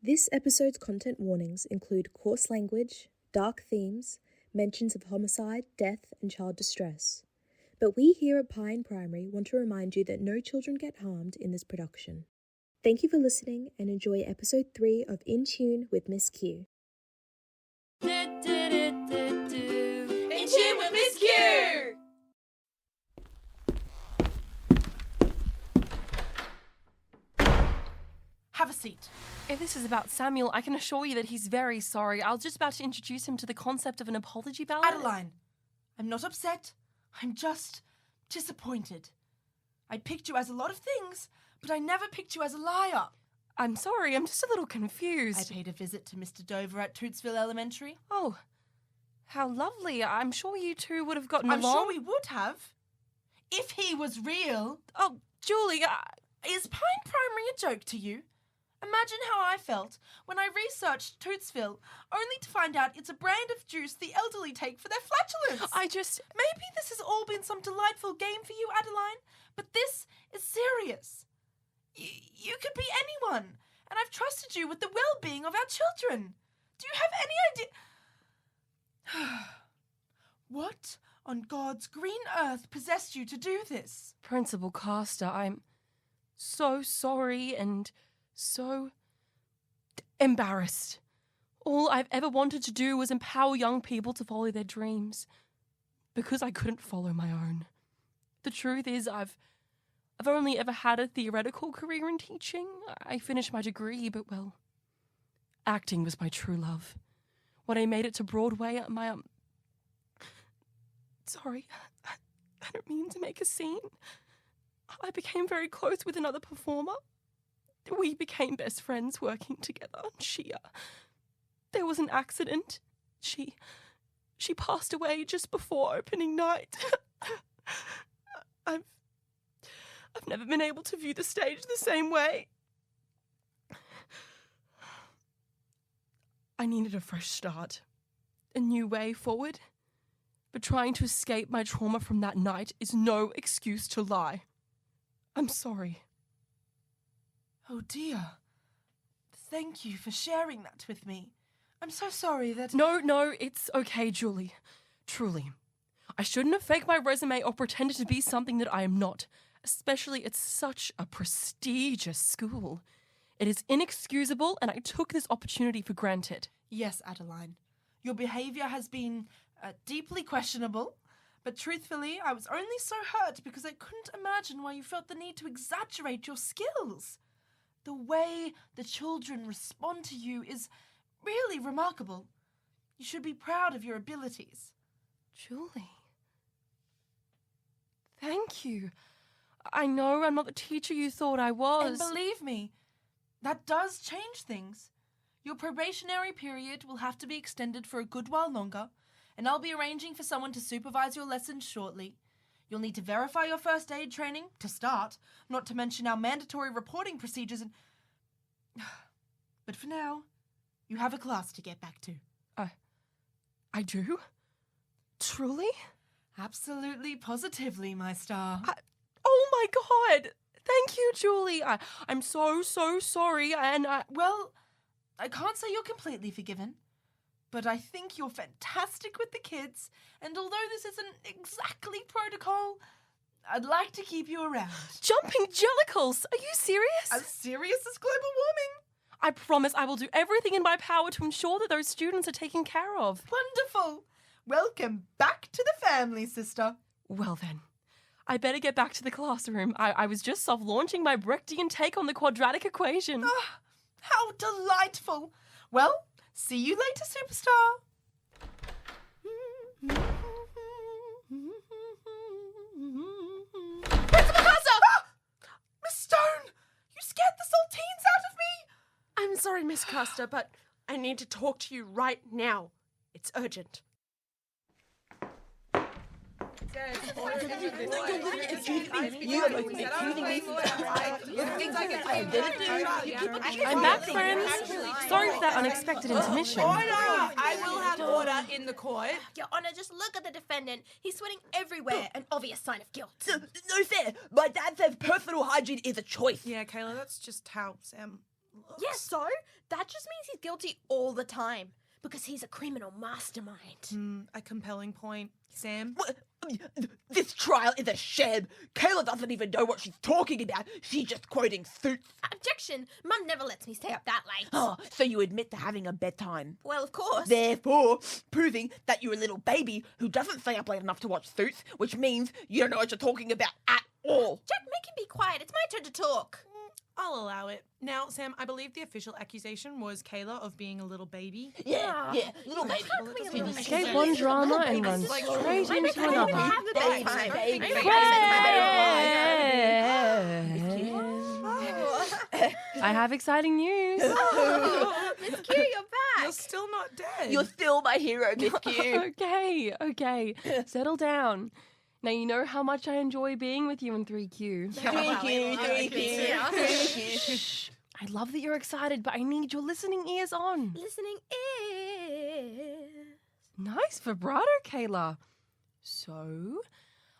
This episode's content warnings include coarse language, dark themes, mentions of homicide, death, and child distress. But we here at Pine Primary want to remind you that no children get harmed in this production. Thank you for listening and enjoy episode 3 of In Tune with Miss Q. In Tune with Miss Q! Have a seat. If this is about Samuel, I can assure you that he's very sorry. I was just about to introduce him to the concept of an apology ballad. Adeline, I'm not upset. I'm just disappointed. I picked you as a lot of things, but I never picked you as a liar. I'm sorry, I'm just a little confused. I paid a visit to Mr. Dover at Tootsville Elementary. Oh, how lovely. I'm sure you two would have gotten along. I'm sure we would have. If he was real. Oh, Julie, Is Pine Primary a joke to you? Imagine how I felt when I researched Tootsville, only to find out it's a brand of juice the elderly take for their flatulence. Maybe this has all been some delightful game for you, Adeline, but this is serious. You could be anyone, and I've trusted you with the well-being of our children. Do you have any idea? What on God's green earth possessed you to do this? Principal Caster, I'm so sorry and so embarrassed. All I've ever wanted to do was empower young people to follow their dreams, because I couldn't follow my own. The truth is, I've only ever had a theoretical career in teaching. I finished my degree, but, well, acting was my true love. When I made it to Broadway, Sorry, I don't mean to make a scene. I became very close with another performer. We became best friends working together. There was an accident. She passed away just before opening night. I've never been able to view the stage the same way. I needed a fresh start, a new way forward. But trying to escape my trauma from that night is no excuse to lie. I'm sorry. Oh dear. Thank you for sharing that with me. I'm so sorry that... No, it's okay, Julie. Truly. I shouldn't have faked my resume or pretended to be something that I am not, especially at such a prestigious school. It is inexcusable, and I took this opportunity for granted. Yes, Adeline. Your behaviour has been deeply questionable, but truthfully, I was only so hurt because I couldn't imagine why you felt the need to exaggerate your skills. The way the children respond to you is really remarkable. You should be proud of your abilities. Julie. Thank you. I know I'm not the teacher you thought I was. And believe me, that does change things. Your probationary period will have to be extended for a good while longer, and I'll be arranging for someone to supervise your lessons shortly. You'll need to verify your first aid training, to start, not to mention our mandatory reporting procedures and... But for now, you have a class to get back to. I do? Truly? Absolutely, positively, my star. Oh my God! Thank you, Julie. I'm so sorry, and Well, I can't say you're completely forgiven, but I think you're fantastic with the kids, and although this isn't exactly protocol, I'd like to keep you around. Jumping jellicles! Are you serious? As serious as global warming? I promise I will do everything in my power to ensure that those students are taken care of. Wonderful! Welcome back to the family, sister. Well then, I better get back to the classroom. I was just soft-launching my Brechtian take on the quadratic equation. Ah, how delightful! Well, see you later, superstar. Principal Custer! Miss Stone! You scared the saltines out of me! I'm sorry, Miss Custer, but I need to talk to you right now. It's urgent. I'm back, friends. Sorry for that unexpected intermission. Order! I will have order in the court. Your Honour, just look at the defendant. He's sweating everywhere, an obvious sign of guilt. No fair. My dad says personal hygiene is a choice. Yeah, Kayla, that's just how Sam looks. Yeah, so? That That just means he's guilty all the time. Because he's a criminal mastermind. A compelling point. Sam? This trial is a sham. Kayla doesn't even know what she's talking about. She's just quoting suits. Objection! Mum never lets me stay up that late. Oh, so you admit to having a bedtime. Well, of course. Therefore, proving that you're a little baby who doesn't stay up late enough to watch Suits, which means you don't know what you're talking about at all. Jack, make him be quiet. It's my turn to talk. I'll allow it. Now, Sam, I believe the official accusation was Kayla of being a little baby. Yeah, little baby. Escape one drama and run straight into another. I have exciting news. Miss Q, you're back. You're still not dead. You're still my hero, Miss Q. Okay. Settle down. Now you know how much I enjoy being with you in 3Q. Thank you. Shh. I love that you're excited, but I need your listening ears on. Listening ears. Nice vibrato, Kayla. So,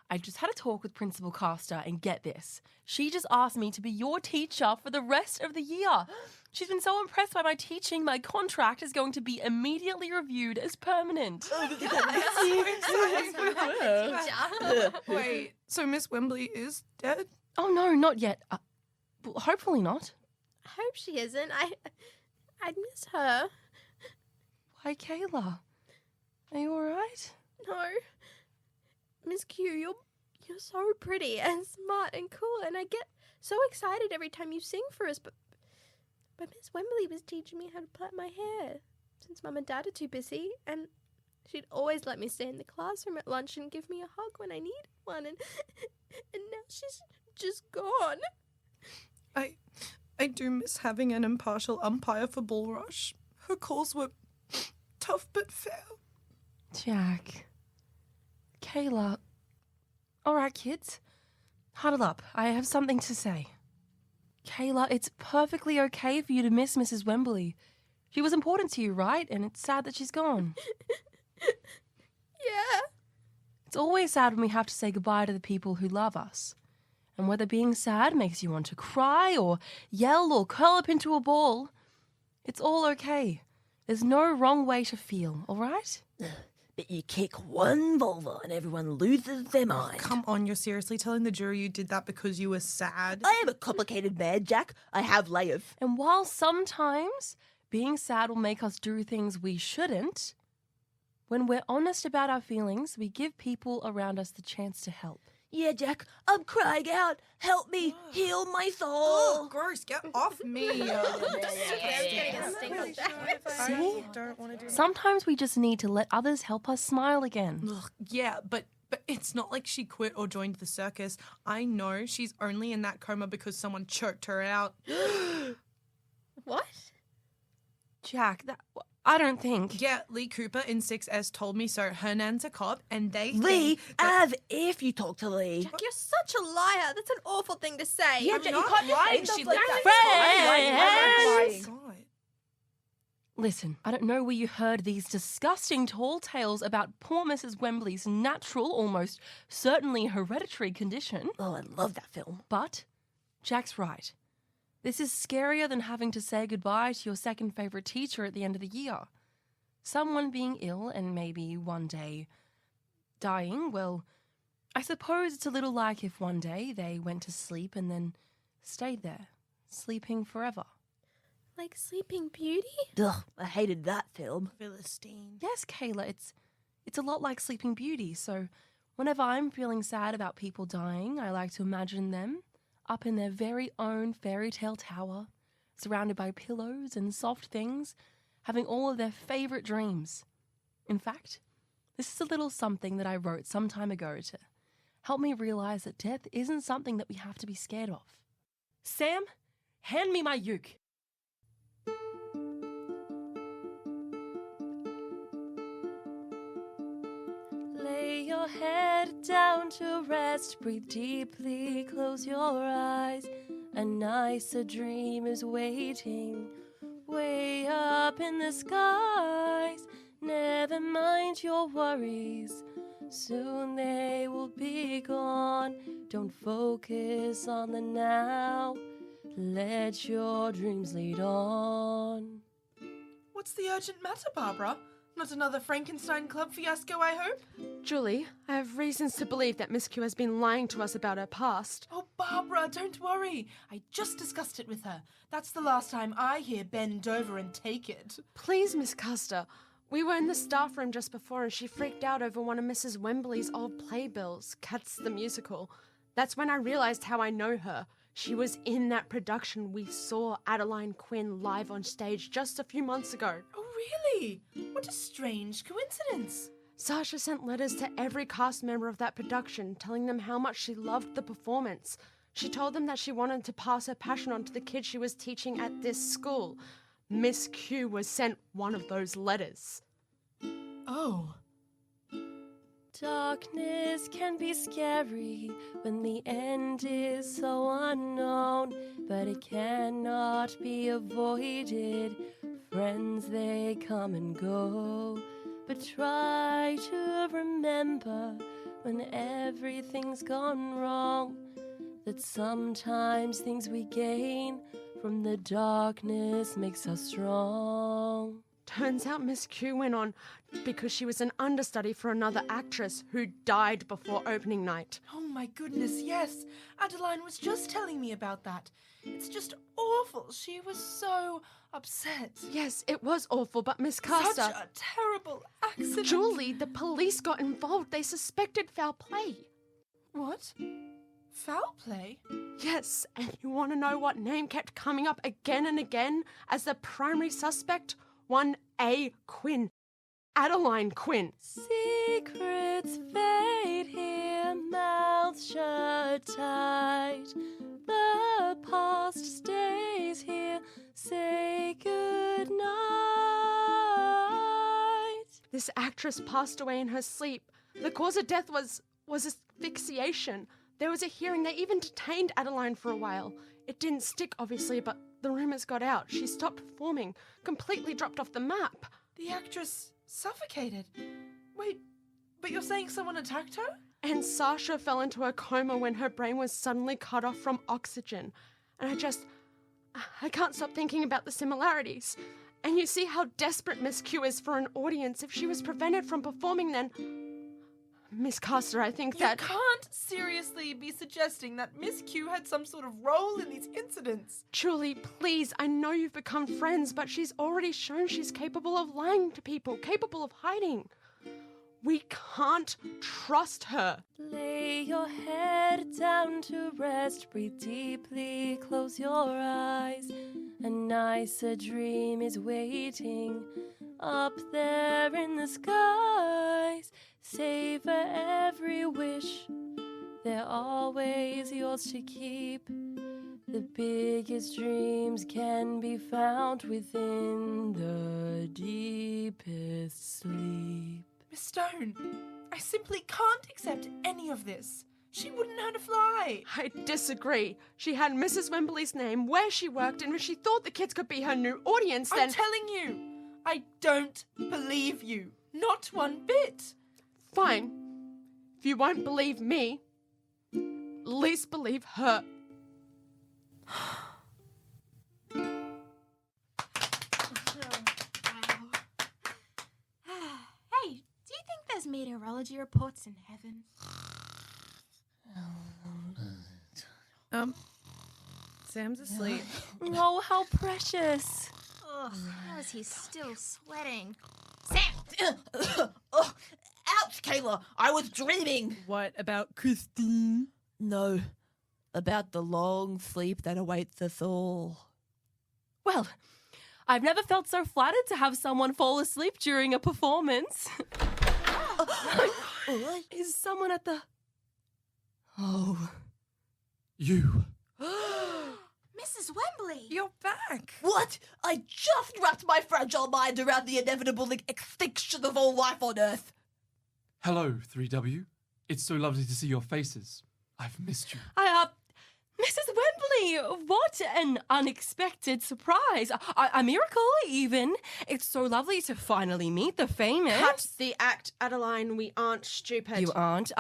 I just had a talk with Principal Caster, and get this. She just asked me to be your teacher for the rest of the year. She's been so impressed by my teaching, my contract is going to be immediately reviewed as permanent. Wait, so Miss Wembley is dead? Oh, no, not yet. Well, hopefully not. I hope she isn't. I'd miss her. Why, Kayla? Are you all right? No. Miss Q, you're so pretty and smart and cool, and I get so excited every time you sing for us, but Miss Wembley was teaching me how to plait my hair since Mum and Dad are too busy, and she'd always let me stay in the classroom at lunch and give me a hug when I needed one, and now she's just gone. I do miss having an impartial umpire for Bull Rush. Her calls were tough but fair. Jack. Kayla. All right, kids. Huddle up. I have something to say. Kayla, it's perfectly okay for you to miss Mrs. Wembley. She was important to you, right? And it's sad that she's gone. Yeah. It's always sad when we have to say goodbye to the people who love us. And whether being sad makes you want to cry or yell or curl up into a ball, it's all okay. There's no wrong way to feel, all right? But you kick one vulva and everyone loses their mind. Come on, you're seriously telling the jury you did that because you were sad? I am a complicated man, Jack. I have layers. And while sometimes being sad will make us do things we shouldn't, when we're honest about our feelings, we give people around us the chance to help. Yeah, Jack, I'm crying out. Help me heal my soul. Oh, gross, get off me. See? Don't want to do Sometimes we just need to let others help us smile again. Ugh, yeah, but it's not like she quit or joined the circus. I know she's only in that coma because someone choked her out. What? Jack, I don't think. Yeah, Lee Cooper in 6S told me so. Her nan's a cop, and they Lee, think that- as if you talk to Lee. Jack, you're such a liar. That's an awful thing to say. Yeah, I'm Jack, not you can't just say lying. stuff She like literally that. told me. Oh my God. Listen, I don't know where you heard these disgusting tall tales about poor Mrs. Wembley's natural, almost certainly hereditary condition. Oh, I love that film. But Jack's right. This is scarier than having to say goodbye to your second favourite teacher at the end of the year. Someone being ill and maybe one day dying, well, I suppose it's a little like if one day they went to sleep and then stayed there, sleeping forever. Like Sleeping Beauty? Ugh, I hated that film. Philistine. Yes, Kayla, it's a lot like Sleeping Beauty, so whenever I'm feeling sad about people dying, I like to imagine them up in their very own fairy tale tower, surrounded by pillows and soft things, having all of their favourite dreams. In fact, this is a little something that I wrote some time ago to help me realise that death isn't something that we have to be scared of. Sam, hand me my uke. Lay your head down to rest, breathe deeply, close your eyes. A nicer dream is waiting, way up in the skies. Never mind your worries, soon they will be gone. Don't focus on the now, let your dreams lead on. What's the urgent matter, Barbara? Not another Frankenstein Club fiasco, I hope? Julie, I have reasons to believe that Miss Q has been lying to us about her past. Oh, Barbara, don't worry. I just discussed it with her. That's the last time I hear bend over and take it. Please, Miss Custer. We were in the staff room just before and she freaked out over one of Mrs. Wembley's old playbills, Cats the Musical. That's when I realised how I know her. She was in that production we saw Adeline Quinn live on stage just a few months ago. Oh, really? What a strange coincidence. Sasha sent letters to every cast member of that production telling them how much she loved the performance. She told them that she wanted to pass her passion on to the kids she was teaching at this school. Miss Q was sent one of those letters. Oh. Darkness can be scary when the end is so unknown, but it cannot be avoided. Friends, they come and go, but try to remember when everything's gone wrong, that sometimes things we gain from the darkness makes us strong. Turns out Miss Q went on because she was an understudy for another actress who died before opening night. Oh my goodness, yes. Adeline was just telling me about that. It's just awful. She was so upset. Yes, it was awful, but Miss Custer... Such a terrible accident. Julie, the police got involved. They suspected foul play. What? Foul play? Yes, and you want to know what name kept coming up again and again as the primary suspect? 1A Quinn. Adeline Quinn. Secrets fade here, mouths shut tight. The past stays here, say good night. This actress passed away in her sleep. The cause of death was asphyxiation. There was a hearing. They even detained Adeline for a while. It didn't stick, obviously, but the rumours got out. She stopped performing, completely dropped off the map. The actress suffocated. Wait, but you're saying someone attacked her? And Sasha fell into a coma when her brain was suddenly cut off from oxygen. And I can't stop thinking about the similarities. And you see how desperate Miss Q is for an audience. If she was prevented from performing, then... Miss Custer, I think that... You can't seriously be suggesting that Miss Q had some sort of role in these incidents. Julie, please, I know you've become friends, but she's already shown she's capable of lying to people, capable of hiding. We can't trust her. Lay your head down to rest, breathe deeply, close your eyes. A nicer dream is waiting up there in the skies. Savor every wish, they're always yours to keep. The biggest dreams can be found within the deepest sleep. Miss Stone, I simply can't accept any of this. She wouldn't know how to fly. I disagree. She had Mrs. Wembley's name, where she worked, and if she thought the kids could be her new audience, then... I'm telling you, I don't believe you. Not one bit. Fine. If you won't believe me, at least believe her. Hey, do you think there's meteorology reports in heaven? Sam's asleep. Oh, how precious. Ugh, how is he still sweating? Oh, ouch, Kayla. I was dreaming. What about Christine? No, about the long sleep that awaits us all. Well, I've never felt so flattered to have someone fall asleep during a performance. Is someone at the... Oh. You. Mrs. Wembley! You're back. What? I just wrapped my fragile mind around the inevitable extinction of all life on Earth. Hello, 3W. It's so lovely to see your faces. I've missed you. Mrs. Wembley, what an unexpected surprise. A miracle, even. It's so lovely to finally meet the famous... Cut the act, Adeline. We aren't stupid. You aren't?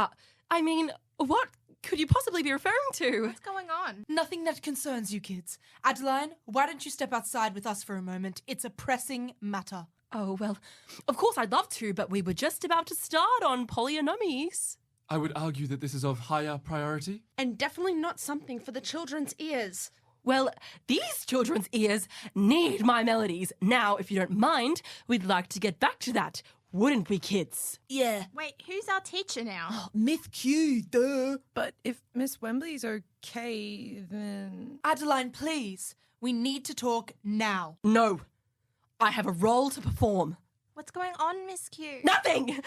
I mean, what could you possibly be referring to? What's going on? Nothing that concerns you kids. Adeline, why don't you step outside with us for a moment? It's a pressing matter. Oh, well, of course I'd love to, but we were just about to start on polynomies. I would argue that this is of higher priority. And definitely not something for the children's ears. Well, these children's ears need my melodies. Now, if you don't mind, we'd like to get back to that, wouldn't we, kids? Yeah. Wait, who's our teacher now? Miss Q, duh. But if Miss Wembley's okay, then... Adeline, please. We need to talk now. No. I have a role to perform. What's going on, Miss Q? Nothing!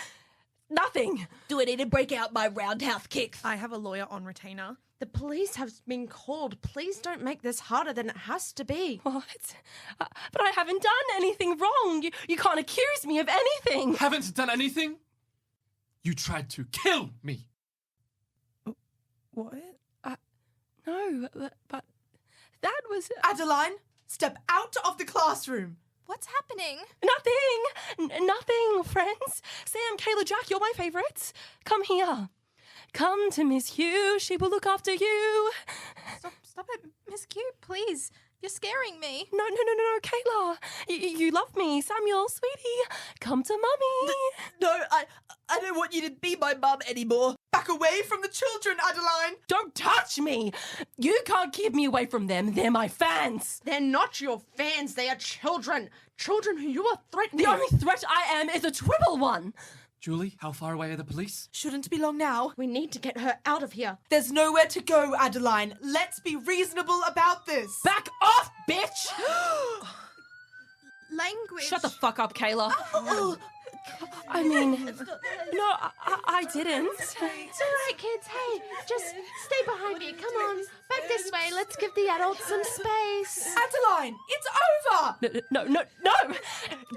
Nothing! Do I need to break out my roundhouse kicks? I have a lawyer on retainer. The police have been called. Please don't make this harder than it has to be. What? But I haven't done anything wrong. You can't accuse me of anything. Haven't done anything? You tried to kill me. What? No, but that was... Adeline, step out of the classroom. What's happening? Nothing, friends. Sam, Kayla, Jack, you're my favourites. Come here. Come to Miss Hugh. She will look after you. Stop it, Miss Q, please. You're scaring me. No, Kayla. You love me. Samuel, sweetie. Come to Mummy. No, I don't want you to be my mum anymore. Back away from the children, Adeline. Don't touch me. You can't keep me away from them. They're my fans. They're not your fans. They are children. Children who you are threatening. The only threat I am is a triple one. Julie, how far away are the police? Shouldn't be long now. We need to get her out of here. There's nowhere to go, Adeline. Let's be reasonable about this. Back off, bitch! Language. Shut the fuck up, Kayla. I mean, no, I didn't. It's all right, kids. Hey, just stay behind me. Come on. Back this way. Let's give the adults some space. Adeline, it's over. No.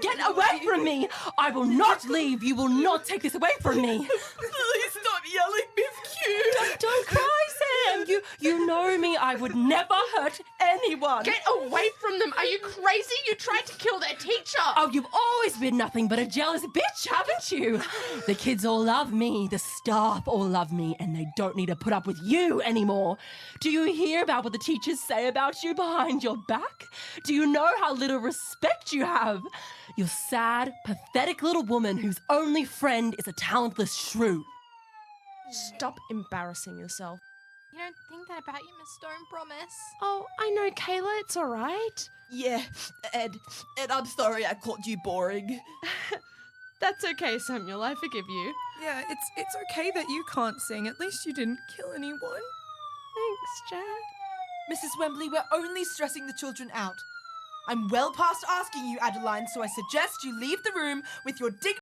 Get away from me. I will not leave. You will not take this away from me. Please stop yelling, Miss Q. Don't cry, Sam. You know me. I would never hurt anyone. Get away from them. Are you crazy? You tried to kill their teacher. Oh, you've always been nothing but a jealous bitch, haven't you? The kids all love me. The staff all love me. And they don't need to put up with you anymore. Do you hear about what the teachers say about you behind your back? Do you know how little respect you have? You're sad, pathetic little woman whose only friend is a talentless shrew. Stop embarrassing yourself. You don't think that about you, Miss Stone, promise. Oh, I know, Kayla. It's all right. Yeah, Ed, I'm sorry I called you boring. That's okay, Samuel. I forgive you. Yeah, it's okay that you can't sing. At least you didn't kill anyone. Thanks, Jack. Mrs. Wembley, we're only stressing the children out. I'm well past asking you, Adeline, so I suggest you leave the room with your